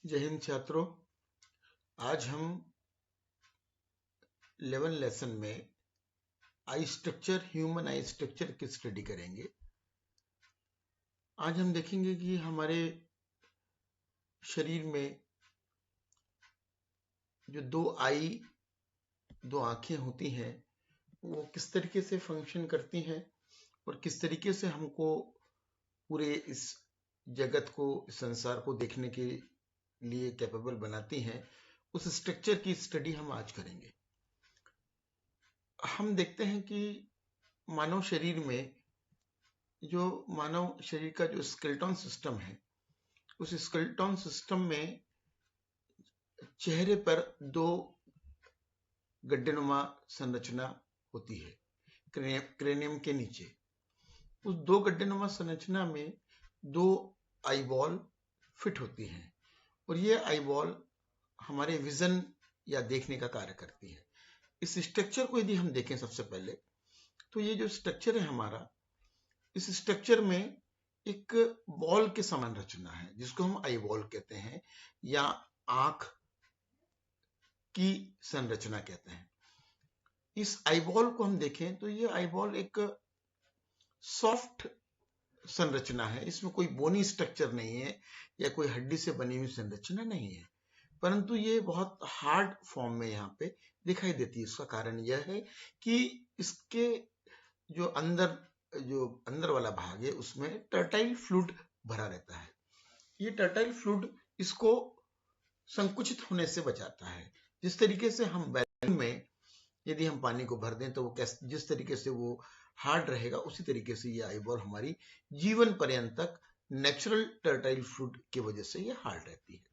जय हिंद छात्रों। आज हम 11 लेसन में आई स्ट्रक्चर, ह्यूमन आई स्ट्रक्चर की स्टडी करेंगे। आज हम देखेंगे कि हमारे शरीर में जो दो आंखें होती हैं वो किस तरीके से फंक्शन करती हैं और किस तरीके से हमको पूरे इस जगत को, इस संसार को देखने के लिए कैपेबल बनाती हैं, उस स्ट्रक्चर की स्टडी हम आज करेंगे। हम देखते हैं कि मानव शरीर का जो स्केलेटन सिस्टम है, उस स्केलेटन सिस्टम में चेहरे पर दो गड्ढेनुमा संरचना होती है क्रेनियम के नीचे। उस दो गड्ढेनुमा संरचना में दो आईबॉल फिट होती हैं और ये आईबॉल हमारे विजन या देखने का कार्य करती है। इस स्ट्रक्चर को यदि हम देखें सबसे पहले, तो ये जो स्ट्रक्चर है हमारा, इस स्ट्रक्चर में एक बॉल के समान रचना है जिसको हम आई बॉल कहते हैं या आंख की संरचना कहते हैं। इस आई बॉल को हम देखें तो ये आई बॉल एक सॉफ्ट संरचना है, इसमें कोई बोनी स्ट्रक्चर नहीं है या कोई हड्डी से बनी हुई संरचना नहीं है, परंतु ये बहुत हार्ड फॉर्म में यहाँ पे दिखाई देती है। इसका कारण यह है कि इसके जो अंदर वाला भाग है उसमें टर्टाइल फ्लूइड भरा रहता है। ये टर्टाइल फ्लूइड इसको संकुचित होने से बचाता है। जिस तरीके से हम बैलून में यदि हम पानी को भर दें तो वो जिस तरीके से वो हार्ड रहेगा, उसी तरीके से ये आईबॉल हमारी जीवन पर्यंत तक नेचुरल टर्टाइल फ्लूइड की वजह से ये हार्ड रहती है।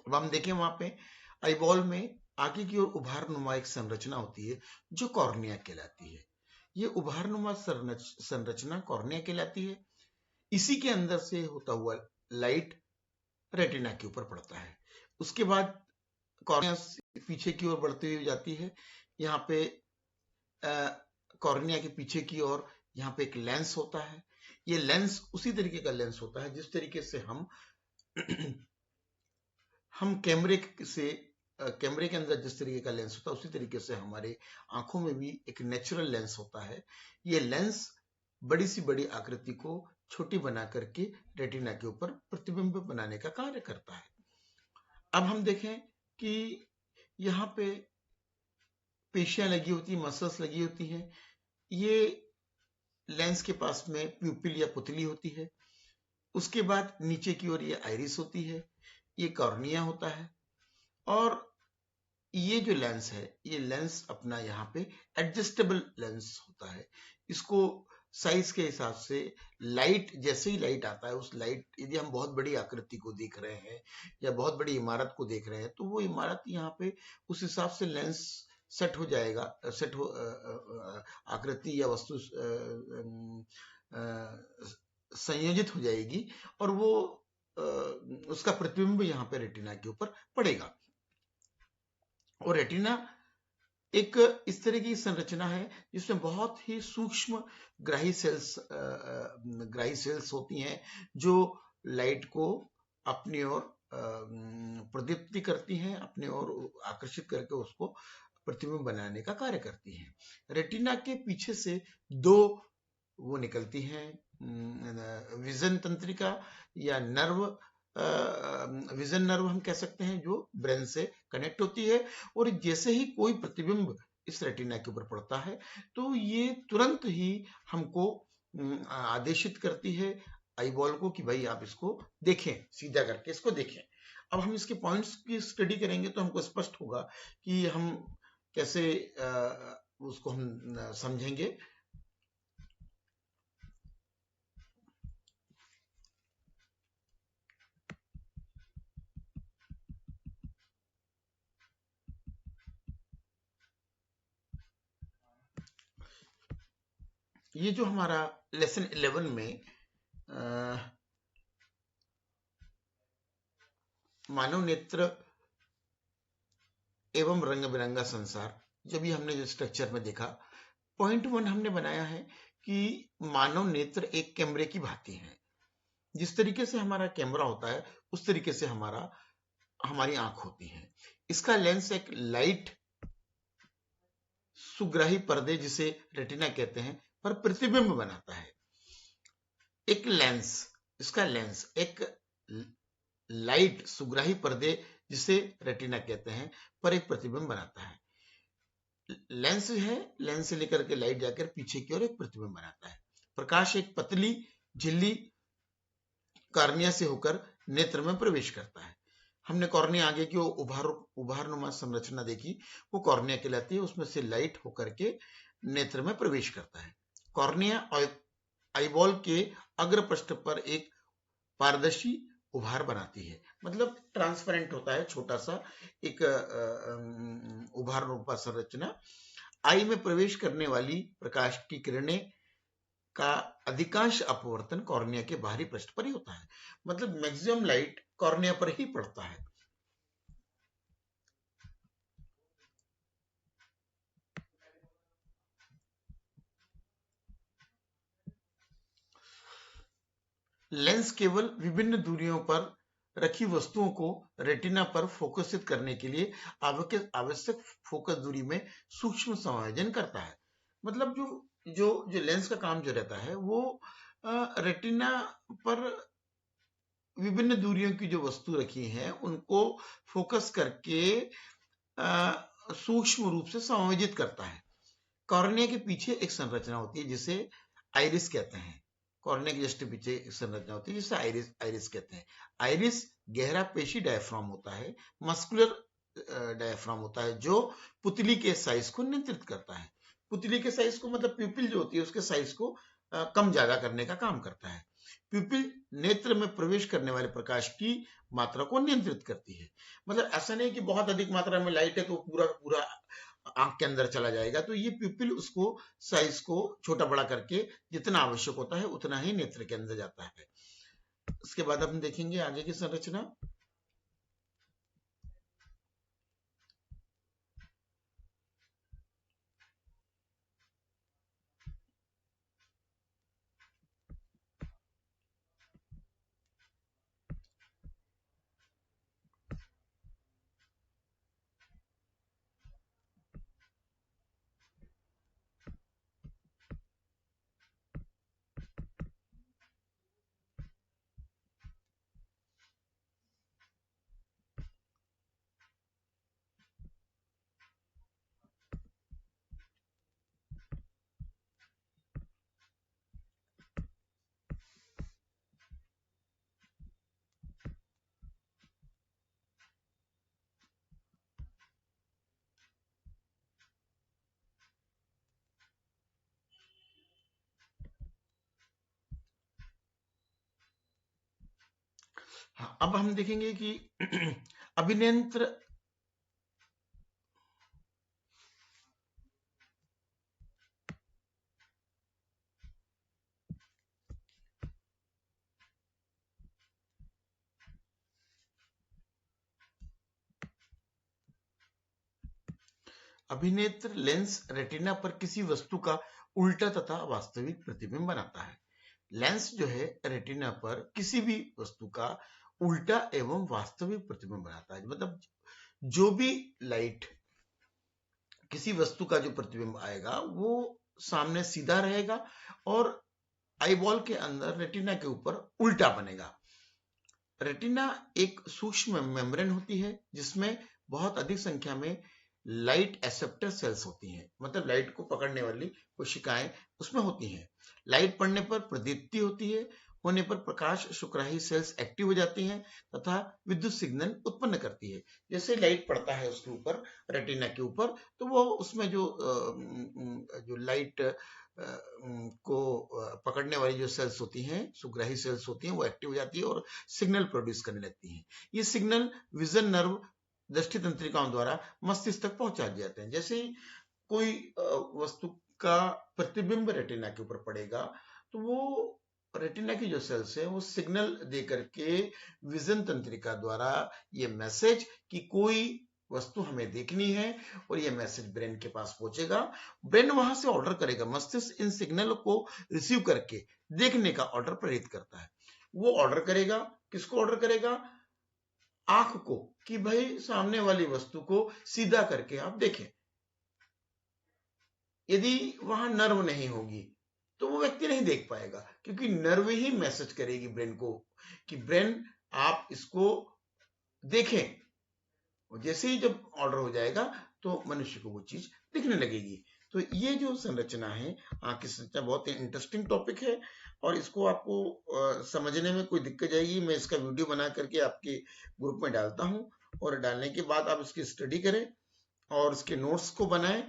अब हम देखें वहां पे आईबॉल में आगे की ओर उभारनुमा एक संरचना होती है जो कॉर्निया कहलाती है। ये उभारनुमा संरचना कॉर्निया कहलाती है। इसी के अंदर से होता हुआ लाइट रेटिना के ऊपर पड़ता है। उसके बाद कॉर्निया पीछे की ओर बढ़ती हुई जाती है। यहाँ पे कॉर्निया के पीछे की ओर यहाँ पे एक लेंस होता है। ये लेंस उसी तरीके का लेंस होता है जिस तरीके से हम कैमरे के अंदर जिस तरीके का लेंस होता है, उसी तरीके से हमारे आंखों में भी एक नेचुरल लेंस होता है। ये लेंस बड़ी सी बड़ी आकृति को छोटी बना करके रेटिना के ऊपर प्रतिबिंब बनाने का कार्य करता है। अब हम देखें कि यहाँ पे पेशियां लगी होती है, मसल्स लगी होती हैं। ये लेंस के पास में प्यूपिल या पुतली होती है। उसके बाद नीचे की ओर ये आइरिस होती है, ये कॉर्निया होता है और ये जो लेंस है, ये लेंस अपना यहाँ पे एडजस्टेबल लेंस होता है। इसको साइज के हिसाब से लाइट, जैसे ही लाइट आता है, उस लाइट, यदि हम बहुत बड़ी आकृति को देख रहे हैं या बहुत बड़ी इमारत को देख रहे हैं तो वो इमारत यहाँ पे उस हिसाब से लेंस सेट हो जाएगा, आकृति या वस्तु संयोजित हो जाएगी और वो उसका प्रतिबिंब यहाँ पे रेटिना के ऊपर पड़ेगा। और रेटिना एक इस तरह की संरचना है जिसमें बहुत ही सूक्ष्म ग्राही सेल्स होती हैं जो लाइट को अपनी ओर प्रदीप्ति करती हैं, अपनी ओर आकर्षित करके उसको प्रतिबिंब बनाने का कार्य करती हैं। रेटिना के पीछे से दो वो निकलती हैं, विजन तंत्रिका या नर्व, विजन नर्व हम कह सकते हैं, जो ब्रेन से कनेक्ट होती है। और जैसे ही कोई प्रतिबिंब इस रेटिना के ऊपर पड़ता है तो ये तुरंत ही हमको आदेशित करती है आईबॉल को कि भाई आप इसको देखें, सीधा करके इसको देखें। अब हम इसके पॉइंट्स की स्टडी करेंगे तो हमको स्पष्ट होगा कि हम कैसे उसको हम समझेंगे। ये जो हमारा लेसन 11 में मानव नेत्र एवं रंग बिरंगा संसार, जब ये हमने जो स्ट्रक्चर में देखा, पॉइंट 1 हमने बनाया है कि मानव नेत्र एक कैमरे की भांति है जिस तरीके से हमारा कैमरा होता है उस तरीके से हमारी आंख होती है। इसका लेंस एक लाइट सुग्राही पर्दे जिसे रेटिना कहते हैं पर प्रतिबिंब बनाता है। इसका लेंस एक लाइट सुग्राही पर्दे जिसे रेटिना कहते हैं पर एक प्रतिबिंब बनाता है। लेंस से लेकर के लाइट जाकर पीछे की ओर एक प्रतिबिंब बनाता है। प्रकाश एक पतली झिल्ली कॉर्निया से होकर नेत्र में प्रवेश करता है। हमने कॉर्निया आगे की उभारनुमा संरचना देखी, वो कॉर्निया कहलाती है। उसमें से लाइट होकर के नेत्र में प्रवेश करता है। कॉर्निया आईबॉल के अग्र पृष्ठ पर एक पारदर्शी उभार बनाती है, मतलब ट्रांसपेरेंट होता है, छोटा सा एक उभार रूपा संरचना। आई में प्रवेश करने वाली प्रकाश की किरणें का अधिकांश अपवर्तन कॉर्निया के बाहरी पृष्ठ पर ही होता है, मतलब मैक्सिमम लाइट कॉर्निया पर ही पड़ता है। लेंस केवल विभिन्न दूरियों पर रखी वस्तुओं को रेटिना पर फोकसित करने के लिए आवश्यक फोकस दूरी में सूक्ष्म समायोजन करता है। मतलब जो लेंस का काम जो रहता है वो रेटिना पर विभिन्न दूरियों की जो वस्तु रखी है उनको फोकस करके सूक्ष्म रूप से समायोजित करता है। कॉर्निया के पीछे एक संरचना होती है जिसे आइरिस कहते हैं। कॉर्निया के जस्ट पीछे एक संरचना होती है जिसे आइरिस कहते हैं। आइरिस गहरा पेशी डायफ्राम होता है, मस्कुलर डायफ्राम होता है, जो पुतली के साइज को नियंत्रित करता है। पुतली के साइज को मतलब प्यूपिल जो होती है उसके साइज को कम ज्यादा करने का काम करता है। प्यूपिल नेत्र में प्रवेश करने वाले प्रकाश की मात्रा को नियंत्रित करती है। मतलब ऐसा नहीं कि बहुत अधिक मात्रा में लाइट है तो पूरा आंख के अंदर चला जाएगा, तो ये प्यूपिल उसको साइज को छोटा बड़ा करके जितना आवश्यक होता है उतना ही नेत्र के अंदर जाता है। इसके बाद हम देखेंगे आगे की संरचना। हाँ, अब हम देखेंगे कि अभिनेत्र लेंस रेटिना पर किसी वस्तु का उल्टा तथा वास्तविक प्रतिबिंब बनाता है। लेंस जो है रेटिना पर किसी भी वस्तु का उल्टा एवं वास्तविक प्रतिबिंब बनाता है। मतलब जो भी लाइट किसी वस्तु का जो प्रतिबिंब आएगा वो सामने सीधा रहेगा और आईबॉल के अंदर रेटिना के ऊपर उल्टा बनेगा। रेटिना एक सूक्ष्म मेम्ब्रेन होती है जिसमें बहुत अधिक संख्या में लाइट एक्सेप्टर सेल्स होती हैं, मतलब लाइट को पकड़ने वाली कोशिकाएं उसमें होती हैं। लाइट पड़ने पर प्रदीप्ति होती है, होने पर प्रकाश शुक्राही सेल्स एक्टिव हो जाती हैं तथा विद्युत सिग्नल उत्पन्न करती है। जैसे लाइट पड़ता है उसके ऊपर, रेटिना के ऊपर, तो वो उसमें जो लाइट को पकड़ने वाली जो सेल्स होती हैं, सुग्राही सेल्स होती हैं, वो एक्टिव हो जाती है और सिग्नल प्रोड्यूस करने लगती हैं। ये सिग्नल विजन नर्व दृष्टि तंत्रिकाओं द्वारा मस्तिष्क तक पहुंचा दिए जाते हैं। जैसे ही कोई वस्तु का प्रतिबिंब रेटिना के ऊपर पड़ेगा तो वो रेटिना की जो सेल्स है वो सिग्नल दे करके विजन तंत्रिका द्वारा ये मैसेज कि कोई वस्तु हमें देखनी है और ये मैसेज ब्रेन के पास पहुंचेगा। ब्रेन वहां से ऑर्डर करेगा, मस्तिष्क इन सिग्नल को रिसीव करके देखने का ऑर्डर प्रेरित करता है। वो ऑर्डर करेगा, किसको ऑर्डर करेगा? आंख को, कि भाई सामने वाली वस्तु को सीधा करके आप देखें। यदि वहां नर्व नहीं होगी तो वो व्यक्ति नहीं देख पाएगा, क्योंकि नर्व ही मैसेज करेगी ब्रेन को कि ब्रेन आप इसको देखें। जैसे ही जब ऑर्डर हो जाएगा तो मनुष्य को वो चीज दिखने लगेगी। तो ये जो संरचना है, आंख की संरचना बहुत ही इंटरेस्टिंग टॉपिक है, और इसको आपको समझने में कोई दिक्कत जाएगी, मैं इसका वीडियो बना करके आपके ग्रुप में डालता हूँ, और डालने के बाद आप इसकी स्टडी करें और उसके नोट्स को बनाएं,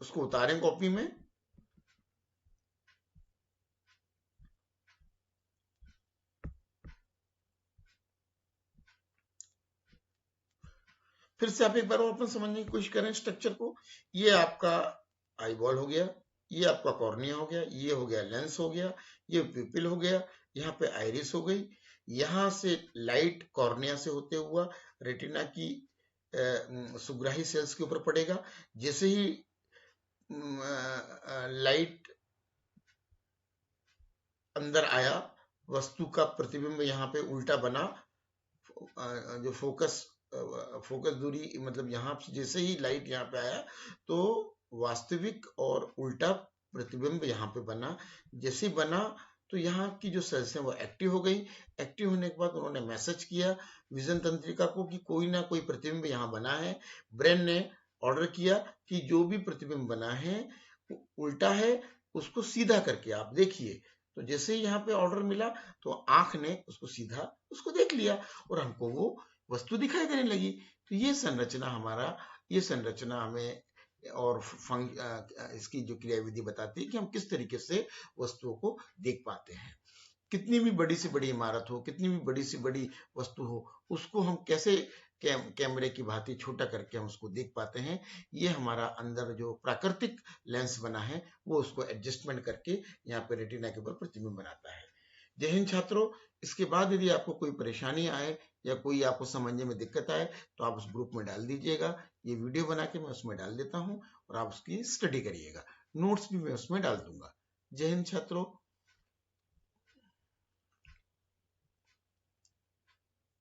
उसको उतारें कॉपी में। फिर से आप एक बार वापस समझने की कोशिश करें स्ट्रक्चर को। ये आपका आई बॉल हो गया, ये आपका कॉर्निया हो गया, ये हो गया लेंस हो गया, ये प्यूपिल हो गया, यहाँ पे आइरिस हो गई, यहाँ से लाइट कॉर्निया से होते हुआ रेटिना की सुग्राही सेल्स के ऊपर पड़ेगा। जैसे ही लाइट अंदर आया, वस्तु का प्रतिबिंब यहाँ पे उल्टा बना, जो फोकस दूरी, मतलब यहाँ जैसे ही लाइट यहाँ पे आया तो वास्तविक और उल्टा प्रतिबिंब यहाँ पे बना। जैसे बना तो यहाँ की जो सेल्स हैं वो एक्टिव हो गई। एक्टिव होने के बाद उन्होंने मैसेज किया विजन तंत्रिका को कि कोई ना कोई प्रतिबिंब यहाँ बना है। ब्रेन ने ऑर्डर किया कि जो भी प्रतिबिंब बना है उल्टा है, उसको सीधा करके आप देखिए। तो जैसे ही यहाँ पे ऑर्डर मिला तो आंख ने उसको सीधा उसको देख लिया और हमको वो वस्तु दिखाई देने लगी। तो ये संरचना हमें और इसकी जो क्रियाविधि बताती है कि हम किस तरीके से वस्तुओं को देख पाते हैं। कितनी भी बड़ी से बड़ी इमारत हो, कितनी भी बड़ी से बड़ी वस्तु हो, उसको हम कैसे कैमरे की भांति छोटा करके हम उसको देख पाते हैं। ये हमारा अंदर जो प्राकृतिक लेंस बना है वो उसको एडजस्टमेंट करके यहाँ पे रेटिना के ऊपर प्रतिबिंब बनाता है। जय हिंद छात्रों। इसके बाद यदि आपको कोई परेशानी आए या कोई आपको समझने में दिक्कत आए तो आप उस ग्रुप में डाल दीजिएगा। ये वीडियो बना के मैं उसमें डाल देता हूँ और आप उसकी स्टडी करिएगा। नोट्स भी मैं उसमें डाल दूंगा। जय हिंद छात्रों।